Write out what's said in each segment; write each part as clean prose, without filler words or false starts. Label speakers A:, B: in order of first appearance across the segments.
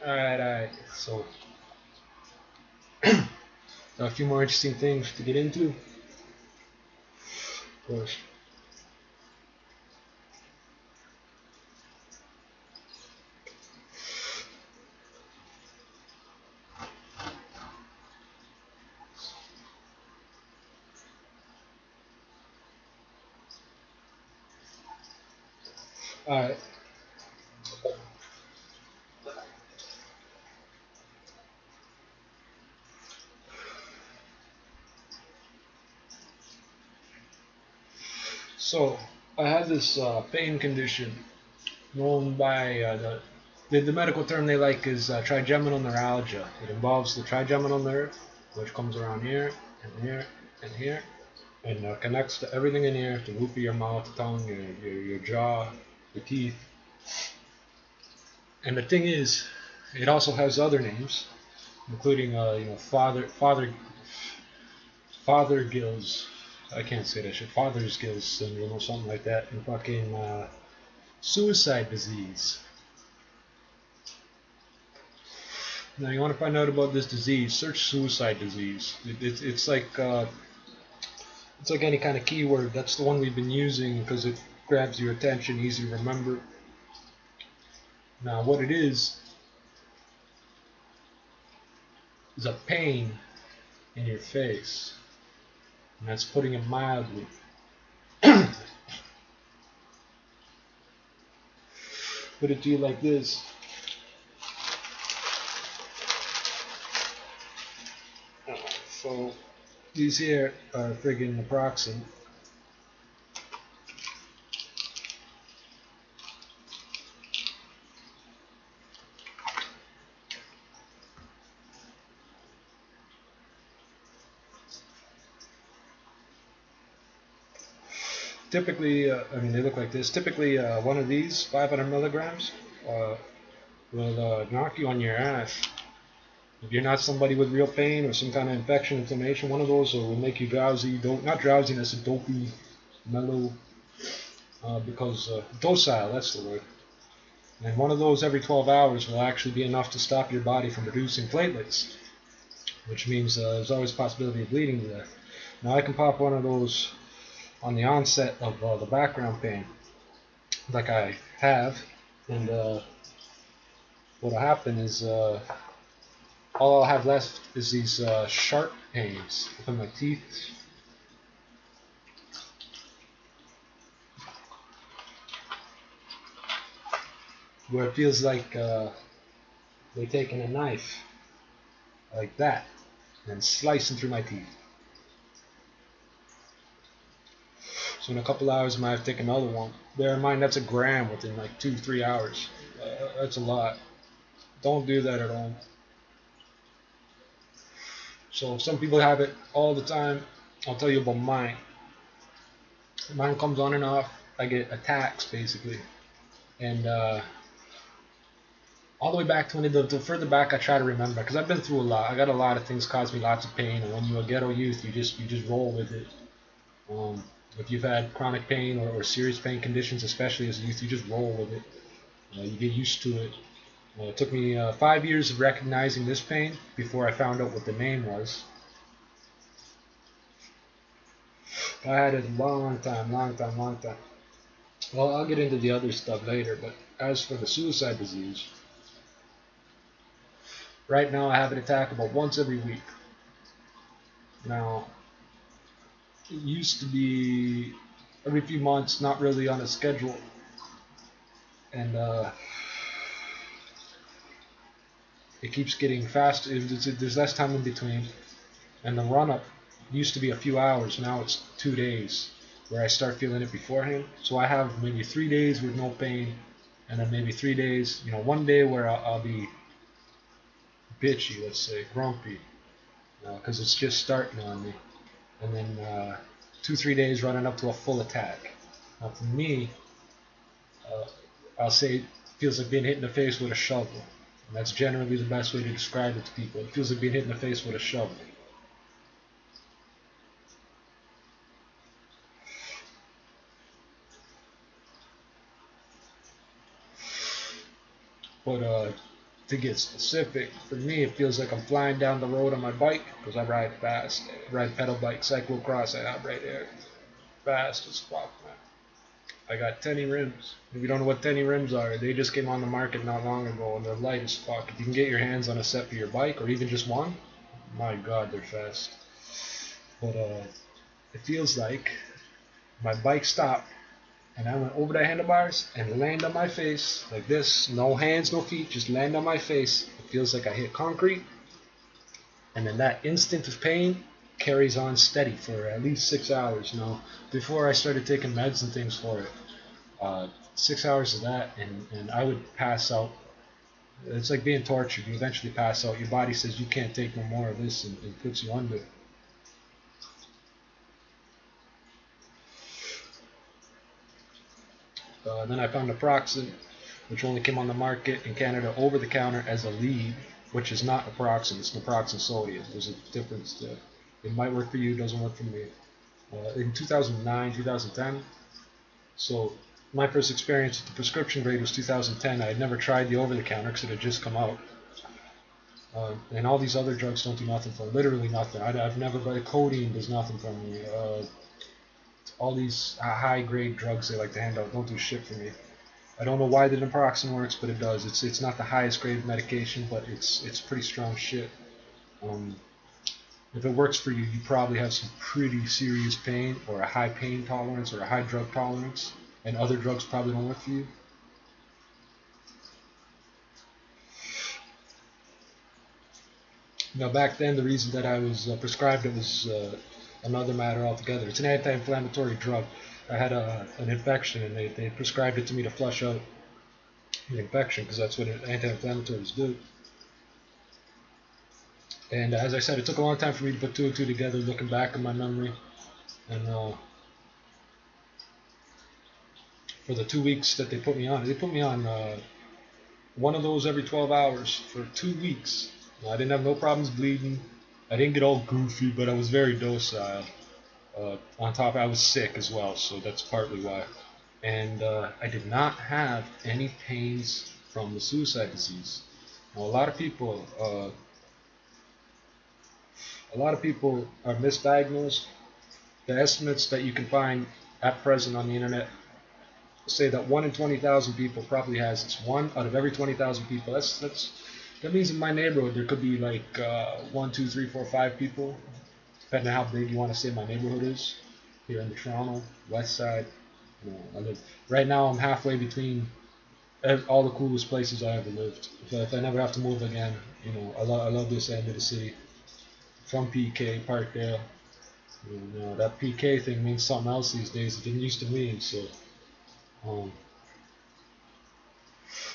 A: Alright. So, a few more interesting things to get into, of course. Alright. So, I had this pain condition known by the medical term they like is trigeminal neuralgia. It involves the trigeminal nerve, which comes around here and here and here, and connects to everything in here, the roof of your mouth, tongue, your jaw, your teeth. And the thing is, it also has other names, including father gills. I can't say that shit. Father's gills syndrome or something like that, and fucking suicide disease. Now you want to find out about this disease? Search suicide disease. It's like any kind of keyword. That's the one we've been using because it grabs your attention, easy to remember. Now what it is a pain in your face, and that's putting it mildly. Put it to you like this. So these here are friggin' Naproxen. Typically, I mean, they look like this. Typically, one of these, 500 milligrams, uh, will knock you on your ass. If you're not somebody with real pain or some kind of infection, inflammation, one of those will make you drowsy. Not drowsiness, dopey, mellow, because docile, that's the word. And one of those every 12 hours will actually be enough to stop your body from producing platelets, which means there's always a possibility of bleeding to death. Now, I can pop one of those on the onset of the background pain, like I have, and what'll happen is all I'll have left is these sharp pains within my teeth, where it feels like they're taking a knife like that and slicing through my teeth. So in a couple hours, I might have to take another one. Bear in mind, that's a gram within like 2-3 hours. That's a lot. Don't do that at home. So some people have it all the time. I'll tell you about mine. Mine comes on and off. I get attacks basically, and all the way back to when the further back I try to remember, because I've been through a lot. I got a lot of things cause me lots of pain, and when you're a ghetto youth, you just roll with it. Um, if you've had chronic pain or serious pain conditions, especially as a youth, you just roll with it. You get used to it. It took me 5 years of recognizing this pain before I found out what the name was. I had it a long time, long time, long time. Well, I'll get into the other stuff later, but as for the suicide disease, right now I have an attack about once every week. Now, it used to be every few months, not really on a schedule, and it keeps getting faster. There's less time in between, and the run-up used to be a few hours. Now it's 2 days where I start feeling it beforehand. So I have maybe 3 days with no pain, and then maybe 3 days, one day where I'll be bitchy, let's say, grumpy, because it's just starting on me, and then 2-3 days running up to a full attack. Now for me, uh, I'll say it feels like being hit in the face with a shovel. And that's generally the best way to describe it to people. It feels like being hit in the face with a shovel. But to get specific, for me it feels like I'm flying down the road on my bike because I ride fast. I ride pedal bike, cyclocross. I have right there, fast as fuck, man. I got Tenny rims. If you don't know what Tenny rims are, they just came on the market not long ago and they're light as fuck. If you can get your hands on a set for your bike or even just one, my god, they're fast. But it feels like my bike stopped and I went over the handlebars and landed on my face like this. No hands, no feet, just land on my face. It feels like I hit concrete. And then that instant of pain carries on steady for at least 6 hours. You know, before I started taking meds and things for it, 6 hours of that, and I would pass out. It's like being tortured. You eventually pass out. Your body says you can't take no more of this and puts you under. Then I found Naproxen, which only came on the market in Canada over the counter as a lead, which is not Naproxen. It's Naproxen sodium. There's a difference there. It might work for you, doesn't work for me. In 2009, 2010. So my first experience with the prescription grade was 2010. I had never tried the over-the-counter because it had just come out. And all these other drugs don't do nothing for me. Literally nothing. I've never, but codeine does nothing for me. All these high-grade drugs they like to hand out don't do shit for me. I don't know why the naproxen works, but it does. It's not the highest grade medication, but it's pretty strong shit. If it works for you, you probably have some pretty serious pain or a high pain tolerance or a high drug tolerance, and other drugs probably don't work for you. Now back then, the reason that I was prescribed it was another matter altogether. It's an anti-inflammatory drug. I had an infection, and they prescribed it to me to flush out the infection because that's what anti-inflammatories do. And as I said, it took a long time for me to put two and two together, looking back in my memory. And for the 2 weeks that they put me on one of those every 12 hours for 2 weeks. I didn't have no problems bleeding. I didn't get all goofy, but I was very docile. On top, I was sick as well, so that's partly why. And I did not have any pains from the suicide disease. Now, a lot of people are misdiagnosed. The estimates that you can find at present on the internet say that 1 in 20,000 people probably has this. 1 out of every 20,000 people. That means in my neighborhood there could be like 1, 2, 3, 4, 5 people, depending on how big you want to say my neighborhood is. Here in the Toronto West Side, I live right now. I'm halfway between all the coolest places I ever lived. If I never have to move again, I love this end of the city. From PK, Parkdale. That PK thing means something else these days. It didn't used to mean. So,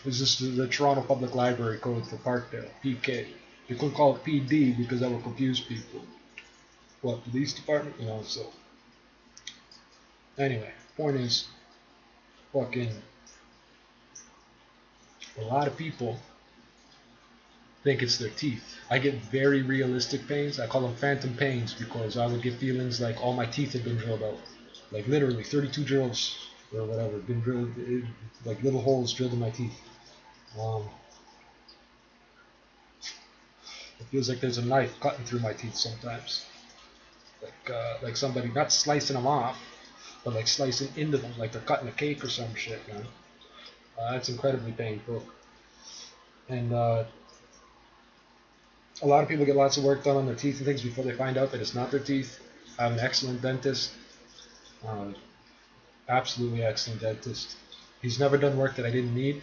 A: it's just the Toronto Public Library code for Parkdale, PK. They couldn't call it PD because that would confuse people. What, police department? So. Anyway, point is, fucking, a lot of people think it's their teeth. I get very realistic pains. I call them phantom pains because I would get feelings like all my teeth had been drilled out. Like literally 32 drills or whatever, been drilled, like little holes drilled in my teeth. It feels like there's a knife cutting through my teeth sometimes. Like somebody not slicing them off, but like slicing into them, like they're cutting a cake or some shit, man. That's incredibly painful. And a lot of people get lots of work done on their teeth and things before they find out that it's not their teeth. I have an excellent dentist. Absolutely excellent dentist. He's never done work that I didn't need.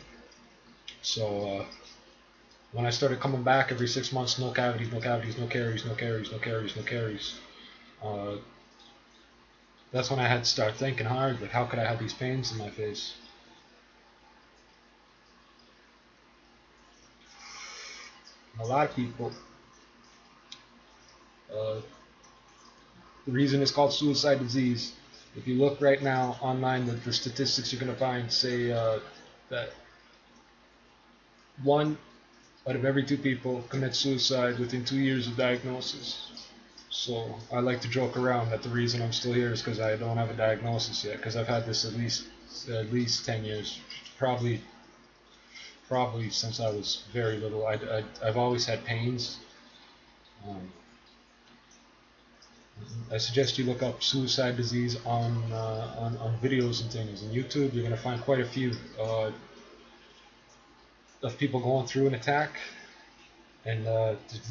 A: So when I started coming back every 6 months, no cavities, no cavities, no caries, no caries, no caries, no caries. That's when I had to start thinking hard, like how could I have these pains in my face? A lot of people, the reason it's called suicide disease, if you look right now online, the statistics you're going to find say that 1 out of every 2 people commit suicide within 2 years of diagnosis. So I like to joke around that the reason I'm still here is because I don't have a diagnosis yet, because I've had this at least 10 years, probably probably since I was very little. I've always had pains. Um, I suggest you look up suicide disease on videos and things. On YouTube, you're going to find quite a few of people going through an attack, and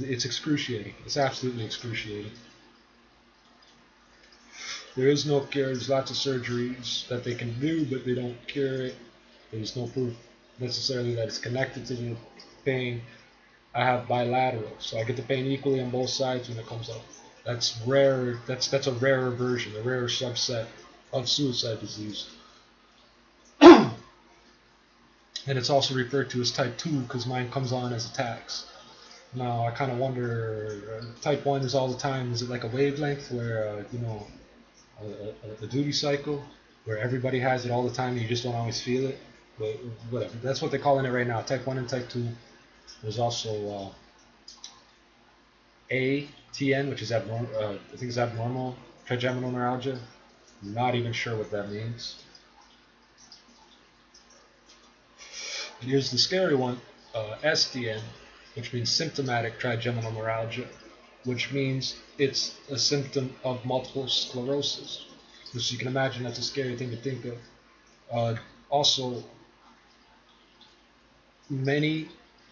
A: it's excruciating. It's absolutely excruciating. There is no cure. There's lots of surgeries that they can do, but they don't cure it. There's no proof necessarily that it's connected to the pain. I have bilateral, so I get the pain equally on both sides when it comes up. That's rare. That's a rarer version, a rarer subset of suicide disease. And it's also referred to as type 2 because mine comes on as attacks. Now I kind of wonder, type 1 is all the time. Is it like a wavelength where a duty cycle where everybody has it all the time and you just don't always feel it? But whatever. That's what they're calling it right now. Type 1 and type 2. There's also ATN, which is abnormal. I think it's abnormal trigeminal neuralgia. I'm not even sure what that means. Here's the scary one, STN, which means symptomatic trigeminal neuralgia, which means it's a symptom of multiple sclerosis. So you can imagine that's a scary thing to think of. Also, many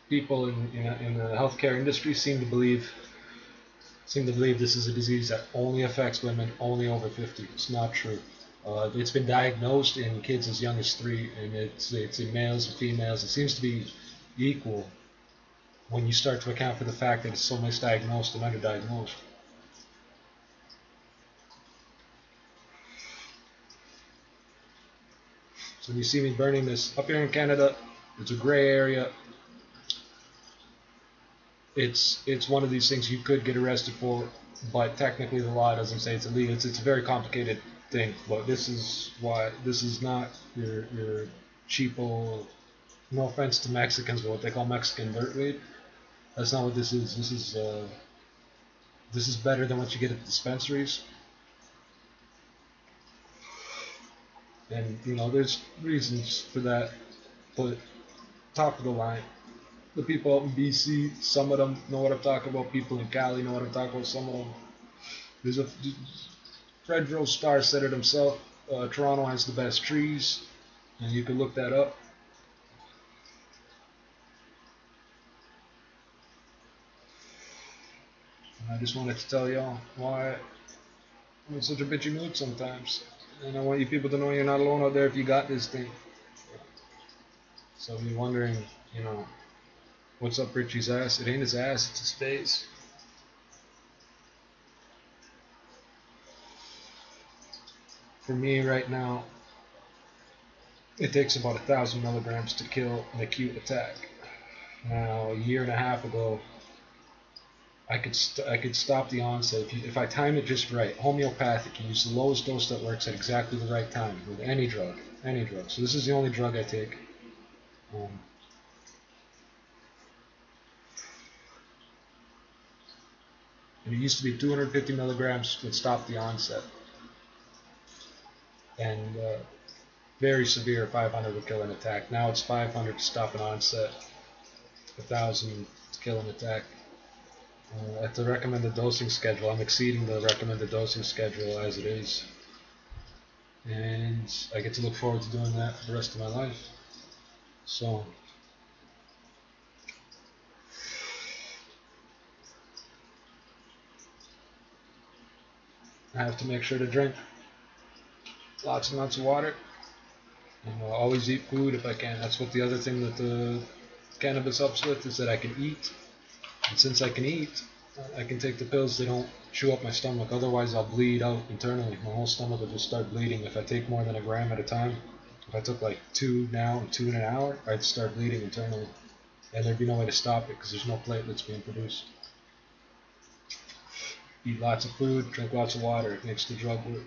A: people in the healthcare industry seem to believe this is a disease that only affects women only over 50. It's not true. It's been diagnosed in kids as young as 3, and it's in males and females. It seems to be equal when you start to account for the fact that it's so misdiagnosed and underdiagnosed. So you see me burning this up here in Canada. It's a gray area. It's one of these things you could get arrested for, but technically the law doesn't say it's illegal. It's a very complicated thing, but this is why this is not your cheapo. No offense to Mexicans, but what they call Mexican dirtweed. That's not what this is. This is better than what you get at dispensaries. And there's reasons for that, but top of the line. The people out in BC, some of them know what I'm talking about. People in Cali know what I'm talking about. Some of them. There's Fred Rose Starr said it himself. Toronto has the best trees, and you can look that up. And I just wanted to tell y'all why I'm in such a bitchy mood sometimes. And I want you people to know you're not alone out there if you got this thing. So if you're wondering, what's up Richie's ass? It ain't his ass, it's his face. For me right now, it takes about 1,000 milligrams to kill an acute attack. Now, a year and a half ago, I could stop the onset if I time it just right. Homeopathic, you use the lowest dose that works at exactly the right time with any drug. So this is the only drug I take. And it used to be 250 milligrams would stop the onset. And very severe 500 would kill an attack. Now it's 500 to stop an onset, 1,000 to kill an attack. At the recommended dosing schedule, I'm exceeding the recommended dosing schedule as it is. And I get to look forward to doing that for the rest of my life. So, I have to make sure to drink lots and lots of water. And always eat food if I can. That's what the other thing that the cannabis helps with is that I can eat. And since I can eat, I can take the pills. They don't chew up my stomach. Otherwise, I'll bleed out internally. My whole stomach will just start bleeding if I take more than a gram at a time. If I took like 2 now and 2 in an hour, I'd start bleeding internally. And there'd be no way to stop it because there's no platelets being produced. Eat lots of food, drink lots of water. It makes the drug work.